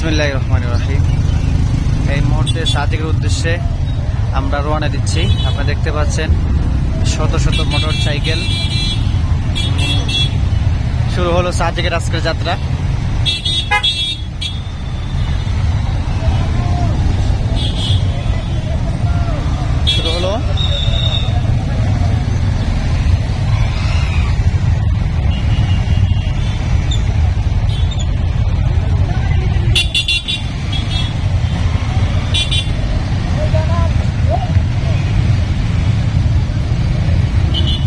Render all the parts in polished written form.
বিসমিল্লাহির রহমানির রহিম। এই মুহূর্তে সাজেকের উদ্দেশ্যে আমরা রওনা দিচ্ছি। আপনারা দেখতে পাচ্ছেন শত শত মোটর সাইকেল। শুরু হলো সাজেকের আজকের যাত্রা। শুরু হলো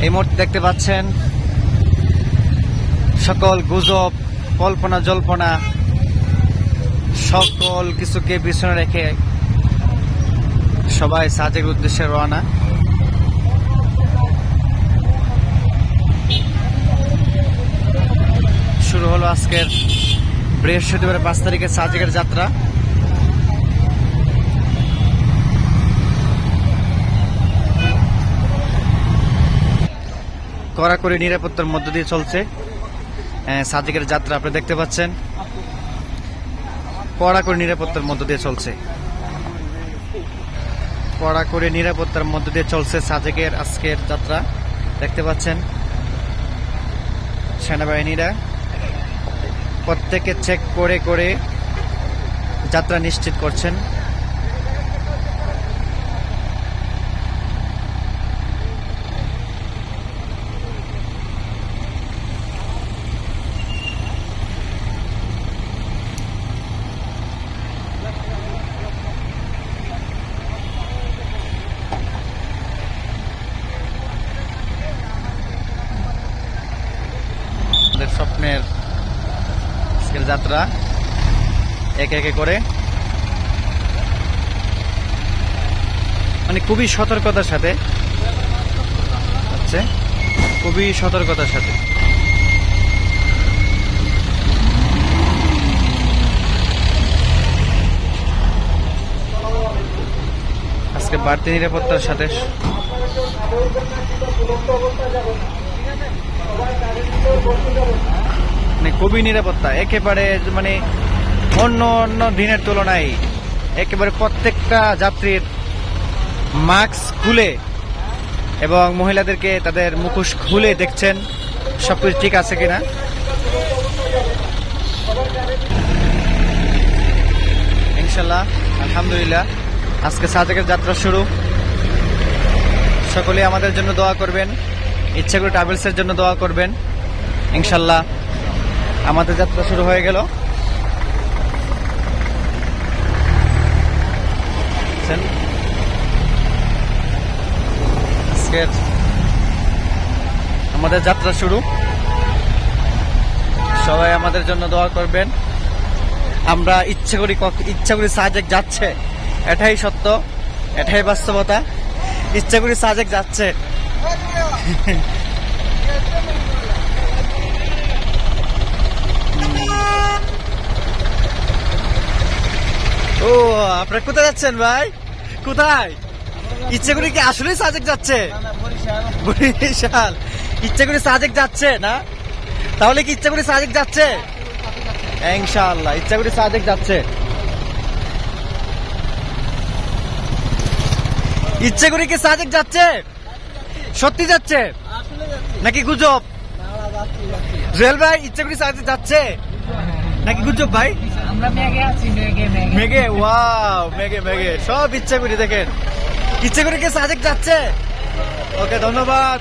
এই মুহূর্তে দেখতে পাচ্ছেন সকল গুজব, কল্পনা জল্পনা সকল কিছুকে পিছনে রেখে সবাই সাজেকের উদ্দেশ্যে রওনা। শুরু হলো আজকের বৃহস্পতিবার 5 তারিখের সাজেকের যাত্রা। কড়াকড়ি নিরাপত্তার মধ্য দিয়ে চলছে সাজেকের যাত্রা। আপনারা দেখতে পাচ্ছেন কড়াকড়ি নিরাপত্তার মধ্য দিয়ে চলছে, কড়াকড়ি নিরাপত্তার মধ্য দিয়ে চলছে সাজেকের আজকের যাত্রা। দেখতে পাচ্ছেন সেনাবাহিনীরা প্রত্যেকে চেক করে করে যাত্রা নিশ্চিত করছেন। স্বপ্নের যাত্রা একে একে করে মানে খুবই সতর্কতার সাথে হচ্ছে, খুবই সতর্কতার সাথে। আজকে বাড়তি নিরাপত্তার সাথে মানে খুবই নিরাপত্তা একেবারে, মানে অন্য অন্য দিনের তুলনায় একেবারে প্রত্যেকটা যাত্রীর মাস্ক খুলে এবং মহিলাদেরকে তাদের মুখোশ খুলে দেখছেন সবকিছু ঠিক আছে কিনা। ইনশাল্লাহ আলহামদুলিল্লাহ আজকে সাজেকের যাত্রা শুরু। সকলে আমাদের জন্য দোয়া করবেন, ইচ্ছাকরি ট্রাভেলসের জন্য দোয়া করবেন। ইনশাল্লাহ আমাদের যাত্রা শুরু হয়ে গেল। আজকের আমাদের যাত্রা শুরু, সবাই আমাদের জন্য দোয়া করবেন। আমরা ইচ্ছা করি সাজেক যাচ্ছে, এটাই সত্য, এটাই বাস্তবতা। ইচ্ছা করি সাজেক যাচ্ছে। ও আপনারা কোথায় যাচ্ছেন ভাই? কোথায়? ইচ্ছে করে কি আসলে সাজেক যাচ্ছে? বরিশাল। ইচ্ছে করে সাজেক যাচ্ছে না? তাহলে কি ইচ্ছা করে সাজেক যাচ্ছে? ইনশাআল্লাহ ইচ্ছা করে সাজেক যাচ্ছে। ইচ্ছে করে কি সাজেক যাচ্ছে? সত্যি যাচ্ছে নাকি গুজব? জুয়েল ভাই ইচ্ছে করে সাজেক যাচ্ছে নাকি গুজব ভাই? মেঘে, ওয়াও, মেঘে মেঘে সব ইচ্ছা করি। দেখেন ইচ্ছে করে কি সাজেক যাচ্ছে। ওকে, ধন্যবাদ।